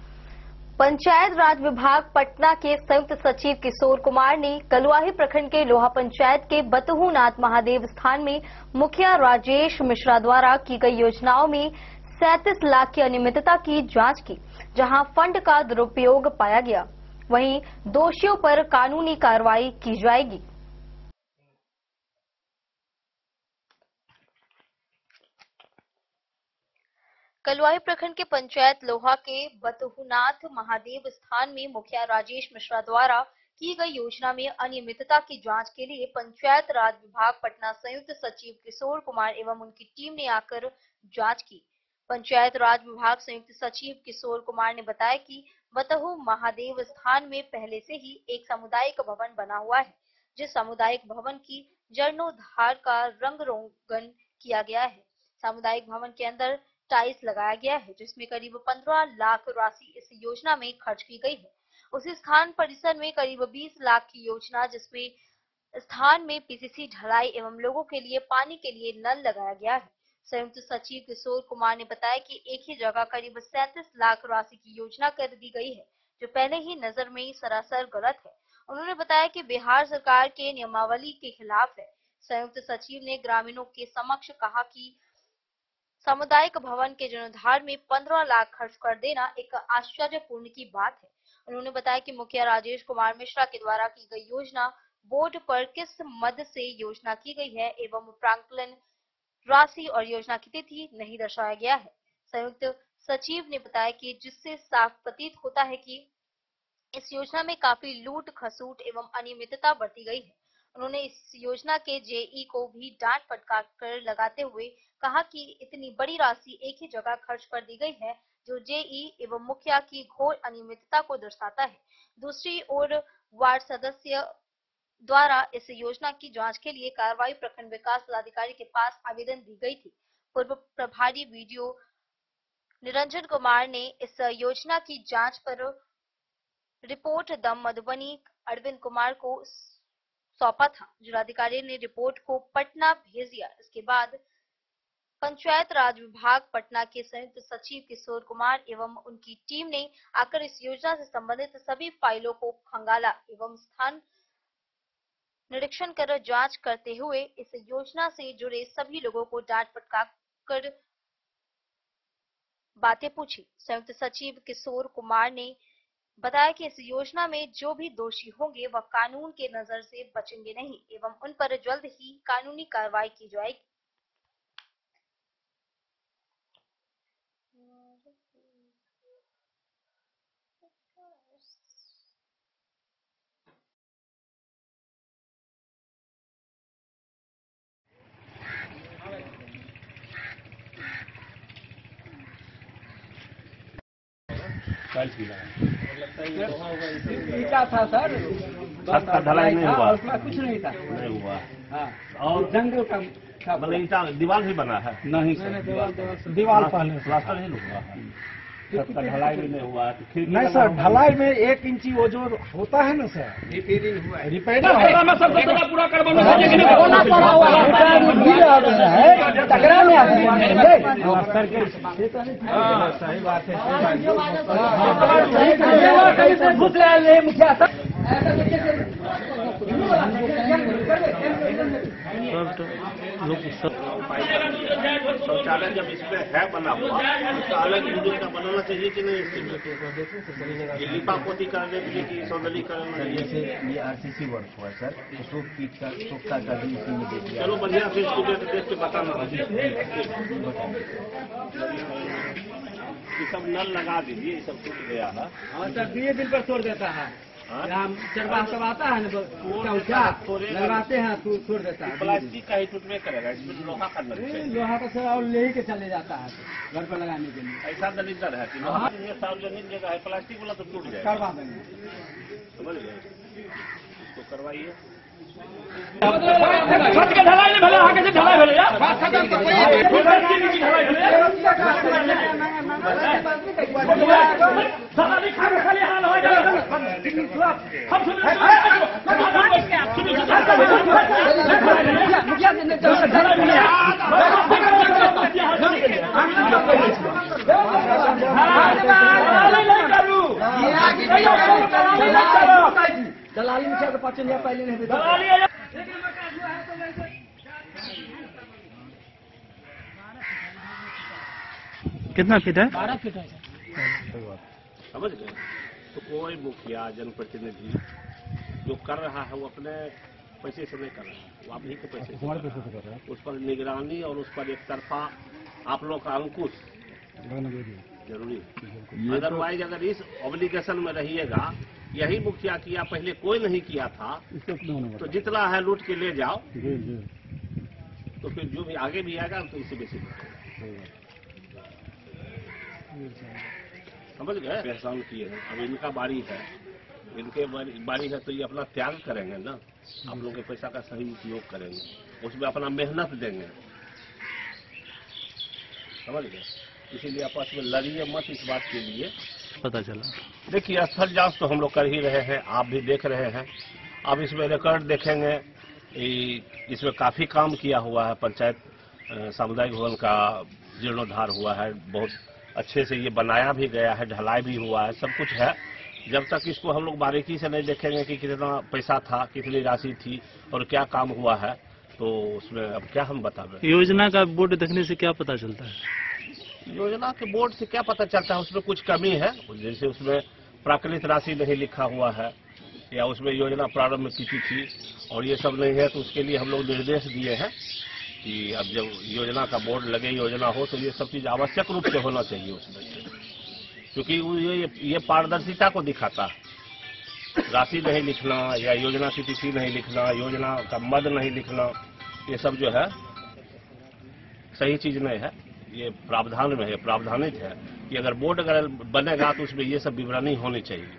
[SPEAKER 1] Panchayat raj विभाग पटना के संयुक्त सचिव किशोर कुमार ने कलुआही प्रखंड के लोहा पंचायत के बतहूनाथ महादेव स्थान में मुखिया राजेश मिश्रा द्वारा की गई योजनाओं में 37 लाख की अनियमितता की जांच की, जहां फंड का दुरुपयोग पाया गया। वहीं दोषियों पर कानूनी कार्रवाई की जाएगी। कलुआही प्रखंड के पंचायत लोहा के बतहूनाथ महादेव स्थान में मुखिया राजेश मिश्रा द्वारा की गई योजना में अनियमितता की जांच के लिए पंचायत राज विभाग पटना संयुक्त सचिव किशोर कुमार एवं उनकी टीम ने आकर जांच की। पंचायत राज विभाग संयुक्त सचिव किशोर कुमार ने बताया कि बतहू महादेव स्थान में पहले से ही एक सामुदायिक भवन बना हुआ है, जिस सामुदायिक भवन की जीर्णोद्धार का रंग रोगन किया गया है। सामुदायिक भवन के अंदर टाइल्स लगाया गया है, जिसमें करीब 15 लाख राशि इस योजना में खर्च की गई है। उसी स्थान परिसर में करीब 20 लाख की योजना, जिसमें स्थान में PCC ढलाई एवं लोगों के लिए पानी के लिए नल लगाया गया है। संयुक्त सचिव किशोर कुमार ने बताया कि एक ही जगह करीब 37 लाख राशि की योजना कर दी गई है, जो पहले ही नजर में सरासर गलत है। उन्होंने बताया कि बिहार सरकार के नियमावली के खिलाफ है, संयुक्त सचिव ने ग्रामीणों के समक्ष कहा कि सामुदायिक भवन के जीर्णोद्धार में 15 लाख खर्च कर देना एक आश्चर्यपूर्ण की बात है। उन्होंने बताया कि मुखिया राजेश कुमार मिश्रा के द्वारा की गई योजना बोर्ड पर किस मद से योजना की गई है एवं प्राक्कलन राशि और योजना की तिथि नहीं दर्शाया गया है। संयुक्त सचिव ने बताया कि जिससे साफ प्रतीत होता है कि इस योजना में काफी लूट खसूट एवं अनियमितता बरती गई है। उन्होंने इस योजना के जेई को भी डांट फटकार कर लगाते हुए कहा कि इतनी बड़ी राशि एक ही जगह खर्च कर दी गई है जो जेई एवं मुखिया की घोर अनियमितता को दर्शाता है। दूसरी ओर वार्ड सदस्य द्वारा इस योजना की जांच के लिए कार्रवाई प्रखंड विकास पदाधिकारी के पास आवेदन दी गई थी। पूर्व प्रभारी वीडियो निरंजन कुमार ने इस योजना की जांच पर रिपोर्ट दम मधुबनी अरविंद कुमार को सौंपा था। जिलाधिकारी ने रिपोर्ट को पटना भेज दिया। इसके बाद पंचायत राज विभाग पटना के संयुक्त सचिव किशोर कुमार एवं उनकी टीम ने आकर इस योजना से संबंधित सभी फाइलों को खंगाला एवं स्थान निरीक्षण कर जांच करते हुए इस योजना से जुड़े सभी लोगों को डांट फटकार कर बातें पूछी। संयुक्त सचिव किशोर कुमार ने बताया कि इस योजना में जो भी दोषी होंगे वह कानून के नजर से बचेंगे नहीं एवं उन पर जल्द ही कानूनी कार्रवाई की जाएगी।
[SPEAKER 6] ईटा था सर,
[SPEAKER 7] छत का ढलाई नहीं हुआ,
[SPEAKER 6] उसमें कुछ नहीं था,
[SPEAKER 7] नहीं हुआ।
[SPEAKER 6] हाँ,
[SPEAKER 7] और
[SPEAKER 6] जंगल का
[SPEAKER 7] मतलब ईटा दीवार भी बना है?
[SPEAKER 6] नहीं सर, दीवार पहले
[SPEAKER 7] प्लास्टर नहीं हुआ है, छत का ढलाई भी नहीं हुआ।
[SPEAKER 6] नहीं सर, ढलाई में 1 इंची वो जो होता है ना सर, रिपेयरिंग हुआ है, रिपेयरिंग पूरा टकरा में सही बात है। मुखिया
[SPEAKER 7] शौचालय जब इसमें है बना हुआ तो अलग यूनिट का बनाना चाहिए कि नहीं? इसके लिपा पोती करने के लिए कि सौंदर्यीकरण?
[SPEAKER 8] जैसे ये आरसीसी वर्क हुआ सर, तो सोखता का भी इसी में दे दिया।
[SPEAKER 7] चलो बढ़िया से इसको देख के बताना। ये सब नल लगा दीजिए, ये सब टूट गया है।
[SPEAKER 6] हाँ सर, 2 दिन पर छोड़ देता है। यहाँ चरवाह सब आता है ना, लगवाते हैं तो छोड़ देता है।
[SPEAKER 7] प्लास्टिक का ही टूटने करेगा, इसमें लोहा का नल है।
[SPEAKER 6] लोहा का सर और ले के चले जाता है घर पर लगाने के लिए।
[SPEAKER 7] ऐसा दलिदर है कि लोहा सार्वजनिक जगह है, प्लास्टिक वाला तो टूट जाएगा।
[SPEAKER 6] करवा देंगे,
[SPEAKER 7] समझ गए? तो करवाइए।
[SPEAKER 6] छत के ढलाई नहीं भले, आगे से ढलाई भले यार। दलाली में क्या 5 दिन पहले नहीं दलाली। कितना फीट है? 12 फीट है।
[SPEAKER 7] समझ गए? तो कोई मुखिया जनप्रतिनिधि जो कर रहा है वो अपने पैसे से नहीं कर रहा है, वो आप ही के पैसे से हमारे पैसे से कर रहा है। उस पर निगरानी और उस पर एक तरफा आप लोग का अंकुश जरूरी है। अदरवाइज अगर इस ऑब्लिगेशन में रहिएगा, यही मुखिया किया, पहले कोई नहीं किया था, तो जितना है लूट के ले जाओ, तो फिर जो भी आगे भी आएगा तो इससे बेसी समझ गए? एहसान किए हैं, अब इनका बारी है, इनके बारी है तो ये अपना त्याग करेंगे ना, आप लोगों के पैसा का सही उपयोग करेंगे, उसमें अपना मेहनत देंगे, समझ गए? इसीलिए आपस में लड़िए मत इस बात के लिए।
[SPEAKER 9] पता चला।
[SPEAKER 7] देखिए स्थल जांच तो हम लोग कर ही रहे हैं, आप भी देख रहे हैं। अब इसमें रिकॉर्ड देखेंगे, इसमें काफी काम किया हुआ है। पंचायत सामुदायिक भवन का जीर्णोद्धार हुआ है, बहुत अच्छे से ये बनाया भी गया है, ढलाई भी हुआ है, सब कुछ है। जब तक इसको हम लोग बारीकी से नहीं देखेंगे कि कितना पैसा था, कितनी राशि थी और क्या काम हुआ है, तो उसमें अब क्या हम बतावें।
[SPEAKER 9] योजना का बोर्ड देखने से क्या पता चलता है?
[SPEAKER 7] योजना के बोर्ड से क्या पता चलता है, उसमें कुछ कमी है, जैसे उसमें प्राकृतिक राशि नहीं लिखा हुआ है, या उसमें योजना प्रारंभ की थी और ये सब नहीं है, तो उसके लिए हम लोग निर्देश दिए हैं कि अब जब योजना का बोर्ड लगे, योजना हो, तो ये सब चीज आवश्यक रूप से होना चाहिए उसमें, क्योंकि ये पारदर्शिता को दिखाता है। राशि नहीं लिखना या योजना की तिथि नहीं लिखना, योजना का मद नहीं लिखना, ये सब जो है सही चीज नहीं है। ये प्रावधान में है, प्रावधानित है कि अगर बोर्ड अगर बनेगा तो उसमें ये सब विवरणी होनी चाहिए।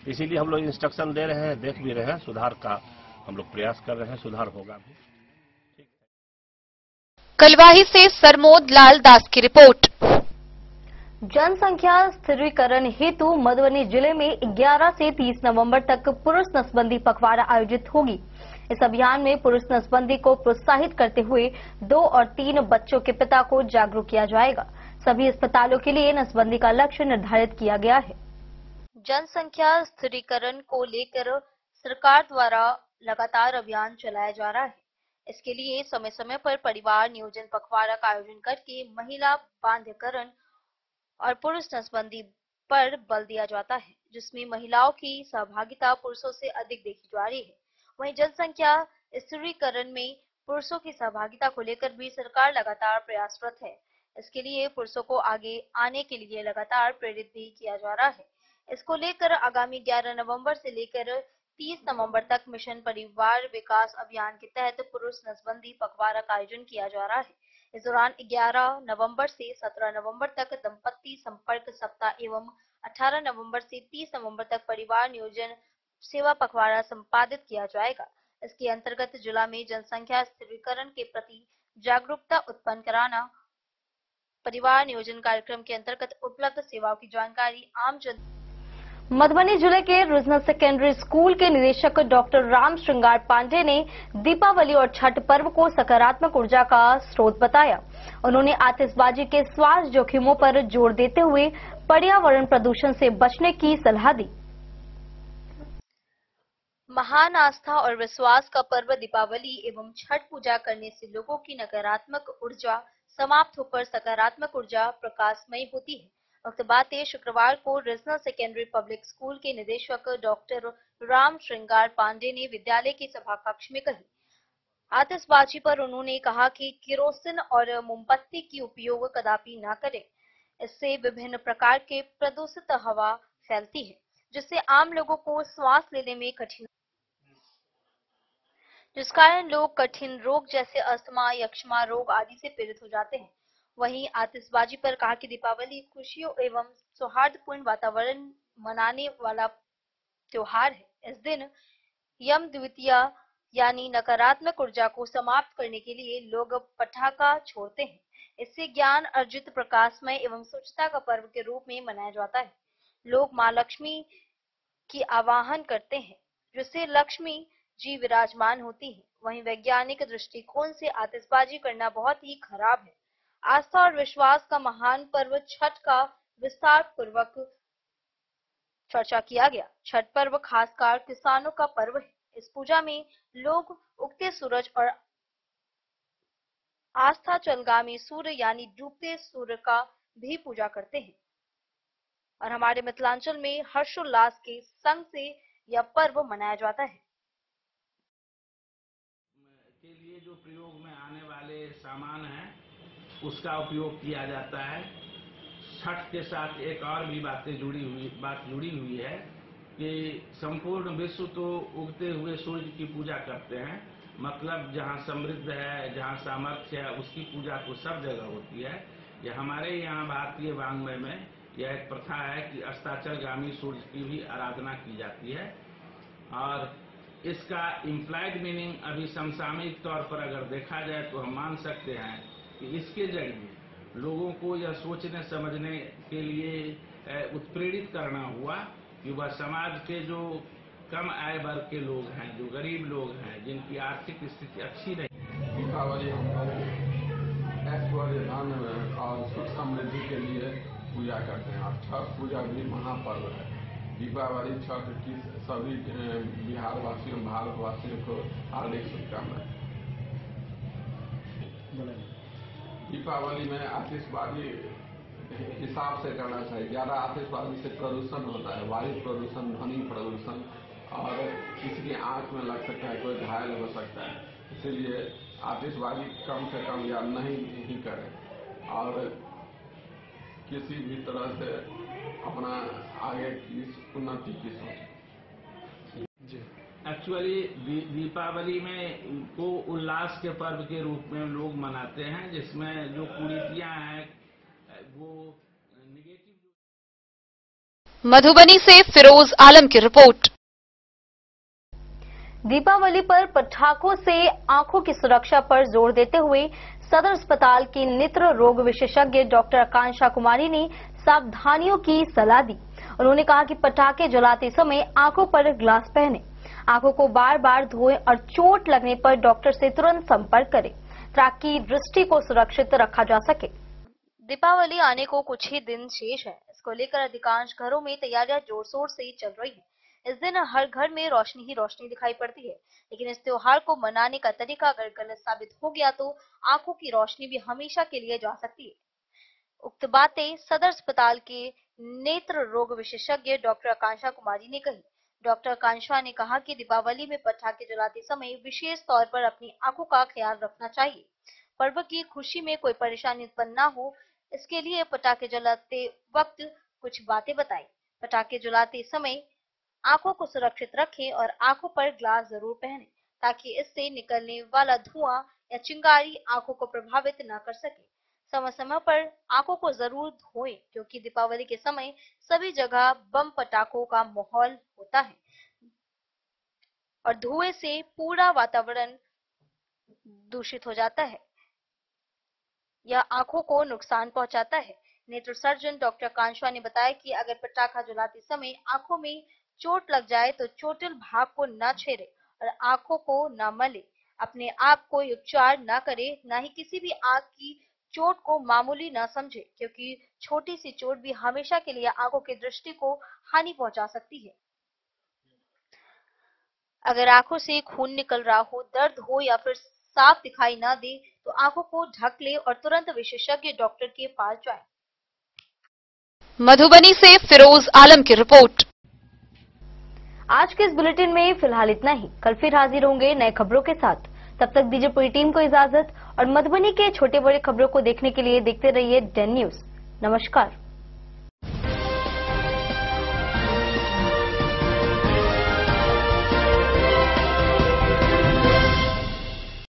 [SPEAKER 7] इसीलिए हम लोग इंस्ट्रक्शन दे रहे हैं, देख भी रहे हैं, सुधार का हम लोग प्रयास कर रहे हैं, सुधार होगा भी।
[SPEAKER 4] कलवाही से सरमोद लाल दास की रिपोर्ट।
[SPEAKER 1] जनसंख्या स्थिरीकरण हेतु मधुबनी जिले में 11 से 30 नवंबर तक पुरुष नसबंदी पखवाड़ा आयोजित होगी। इस अभियान में पुरुष नसबंदी को प्रोत्साहित करते हुए 2 और 3 बच्चों के पिता को जागरूक किया जाएगा। सभी अस्पतालों के लिए नसबंदी का लक्ष्य निर्धारित किया गया है। जनसंख्या स्थिरीकरण को लेकर सरकार द्वारा लगातार अभियान चलाया जा रहा है। इसके लिए समय समय पर परिवार नियोजन पखवाड़ा का आयोजन करके महिला बांध्यकरण और पुरुष नसबंदी पर बल दिया जाता है, जिसमें महिलाओं की सहभागिता पुरुषों से अधिक देखी जा रही है। वहीं जनसंख्या स्थिरीकरण में पुरुषों की सहभागिता को लेकर भी सरकार लगातार प्रयासरत है। इसके लिए पुरुषों को आगे आने के लिए लगातार प्रेरित भी किया जा रहा है। इसको लेकर आगामी 11 नवंबर से लेकर 30 नवंबर तक मिशन परिवार विकास अभियान के तहत पुरुष नसबंदी पखवाड़ा का आयोजन किया जा रहा है। इस दौरान 11 नवंबर से 17 नवंबर तक दंपति संपर्क सप्ताह एवं 18 नवंबर से 30 नवंबर तक परिवार नियोजन सेवा पखवाड़ा संपादित किया जाएगा। इसके अंतर्गत जिला में जनसंख्या स्थिरीकरण के प्रति जागरूकता उत्पन्न कराना, परिवार नियोजन कार्यक्रम के अंतर्गत उपलब्ध सेवाओं की जानकारी आम जन। मधुबनी जिले के रीजनल सेकेंडरी स्कूल के निदेशक डॉक्टर राम श्रृंगार पांडे ने दीपावली और छठ पर्व को सकारात्मक ऊर्जा का स्रोत बताया। उन्होंने आतिशबाजी के स्वास्थ्य जोखिमों पर जोर देते हुए पर्यावरण प्रदूषण से बचने की सलाह दी। महान आस्था और विश्वास का पर्व दीपावली एवं छठ पूजा करने से लोगों की नकारात्मक ऊर्जा समाप्त होकर सकारात्मक ऊर्जा प्रकाशमयी होती है। वक्त बातें शुक्रवार को रीजनल सेकेंडरी पब्लिक स्कूल के निदेशक डॉक्टर राम श्रृंगार पांडे ने विद्यालय के सभा कक्ष में कही। आतिशबाजी पर उन्होंने कहा कि केरोसिन और मोमबत्ती की उपयोग कदापि न करें। इससे विभिन्न प्रकार के प्रदूषित हवा फैलती है, जिससे आम लोगों को सांस लेने में कठिनाई, जिस कारण लोग कठिन रोग जैसे अस्थमा, यक्ष्मा रोग आदि से पीड़ित हो जाते हैं। वहीं आतिशबाजी पर कहा कि दीपावली खुशियों एवं सौहार्दपूर्ण वातावरण मनाने वाला त्योहार है। इस दिन यम द्वितीया यानी नकारात्मक ऊर्जा को समाप्त करने के लिए लोग पटाखा छोड़ते हैं। इससे ज्ञान अर्जित प्रकाशमय एवं स्वच्छता का पर्व के रूप में मनाया जाता है। लोग मां लक्ष्मी की आवाहन करते हैं, जिससे लक्ष्मी जी विराजमान होती है। वहीं वैज्ञानिक दृष्टिकोण से आतिशबाजी करना बहुत ही खराब है। आस्था और विश्वास का महान पर्व छठ का विस्तार पूर्वक चर्चा किया गया। छठ पर्व खासकर किसानों का पर्व है। इस पूजा में लोग उगते सूरज और आस्था चलगामी सूर्य यानी डूबते सूर्य का भी पूजा करते हैं और हमारे मिथिलांचल में हर्षोल्लास के संग से यह पर्व मनाया जाता है।
[SPEAKER 10] के लिए जो प्रयोग में आने वाले सामान हैं उसका उपयोग किया जाता है। छठ के साथ एक और भी बात जुड़ी हुई है कि संपूर्ण विश्व तो उगते हुए सूर्य की पूजा करते हैं, मतलब जहाँ समृद्ध है, जहाँ सामर्थ्य है, उसकी पूजा तो सब जगह होती है। यह हमारे यहाँ भारतीय वाङ्मय में यह एक प्रथा है कि अस्ताचलगामी सूर्य की भी आराधना की जाती है और इसका इम्प्लाइड मीनिंग अभी समसामयिक तौर पर अगर देखा जाए तो हम मान सकते हैं कि इसके जरिए लोगों को यह सोचने समझने के लिए उत्प्रेरित करना हुआ कि वह समाज के जो कम आय वर्ग के लोग हैं, जो गरीब लोग हैं, जिनकी आर्थिक स्थिति अच्छी नहीं।
[SPEAKER 11] दीपावली हम लोग ऐश्वर्य धन और सुख समृद्धि के लिए पूजा करते हैं और छठ पूजा भी महापर्व है। दीपावली छठ की सभी बिहार वासियों भारतवासियों को हार्दिक शुभकामनाएं। दीपावली में आतिशबाजी हिसाब से करना चाहिए। ज्यादा आतिशबाजी से प्रदूषण होता है, वायु प्रदूषण, ध्वनि प्रदूषण, और किसी की आंख में लग सकता है, कोई घायल हो सकता है। इसीलिए आतिशबाजी कम से कम या नहीं ही करें और किसी भी तरह से अपना आगे की उन्नति की सोचें।
[SPEAKER 10] एक्चुअली दीपावली में को उल्लास के पर्व के रूप में लोग मनाते हैं, जिसमें जो कुरीतियां हैं वो निगेटिव।
[SPEAKER 4] मधुबनी से फिरोज आलम की रिपोर्ट।
[SPEAKER 1] दीपावली पर पटाखों से आंखों की सुरक्षा पर जोर देते हुए सदर अस्पताल की नेत्र रोग विशेषज्ञ डॉक्टर आकांक्षा कुमारी ने सावधानियों की सलाह दी। उन्होंने कहा कि पटाखे जलाते समय आंखों पर ग्लास पहने, आंखों को बार बार धोएं और चोट लगने पर डॉक्टर से तुरंत संपर्क करें ताकि दृष्टि को सुरक्षित रखा जा सके। दीपावली आने को कुछ ही दिन शेष है। इसको लेकर अधिकांश घरों में तैयारियां जोर शोर से चल रही है। इस दिन हर घर में रोशनी ही रोशनी दिखाई पड़ती है, लेकिन इस त्योहार को मनाने का तरीका अगर गलत साबित हो गया तो आंखों की रोशनी भी हमेशा के लिए जा सकती है। उक्त बातें सदर अस्पताल के नेत्र रोग विशेषज्ञ डॉक्टर आकांक्षा कुमारी ने कही। डॉक्टर आकांक्षा ने कहा कि दीपावली में पटाखे जलाते समय विशेष तौर पर अपनी आंखों का ख्याल रखना चाहिए। पर्व की खुशी में कोई परेशानी उत्पन्न न हो, इसके लिए पटाखे जलाते वक्त कुछ बातें बताई। पटाखे जलाते समय आंखों को सुरक्षित रखें और आंखों पर ग्लास जरूर पहनें ताकि इससे निकलने वाला धुआं या चिंगारी आंखों को प्रभावित न कर सके। समय समय पर आंखों को जरूर धोएं, क्योंकि दीपावली के समय सभी जगह बम पटाखों का माहौल होता है और धुएं से पूरा वातावरण दूषित हो जाता है। यह आंखों को नुकसान पहुंचाता है। नेत्र सर्जन डॉक्टर आकांक्षा ने बताया कि अगर पटाखा जलाते समय आंखों में चोट लग जाए तो चोटिल भाग को न छेड़े और आंखों को न मले। अपने आप कोई उपचार न करे, न ही किसी भी आंख की चोट को मामूली न समझे, क्योंकि छोटी सी चोट भी हमेशा के लिए आंखों की दृष्टि को हानि पहुंचा सकती है। अगर आंखों से खून निकल रहा हो, दर्द हो या फिर साफ दिखाई न दे तो आंखों को ढक ले और तुरंत विशेषज्ञ डॉक्टर के पास जाएं।
[SPEAKER 4] मधुबनी से फिरोज आलम की रिपोर्ट।
[SPEAKER 1] आज के इस बुलेटिन में फिलहाल इतना ही। कल फिर हाजिर होंगे नए खबरों के साथ। तब तक दीजिए पूरी टीम को इजाजत और मधुबनी के छोटे बड़े खबरों को देखने के लिए देखते रहिए 10 न्यूज। नमस्कार।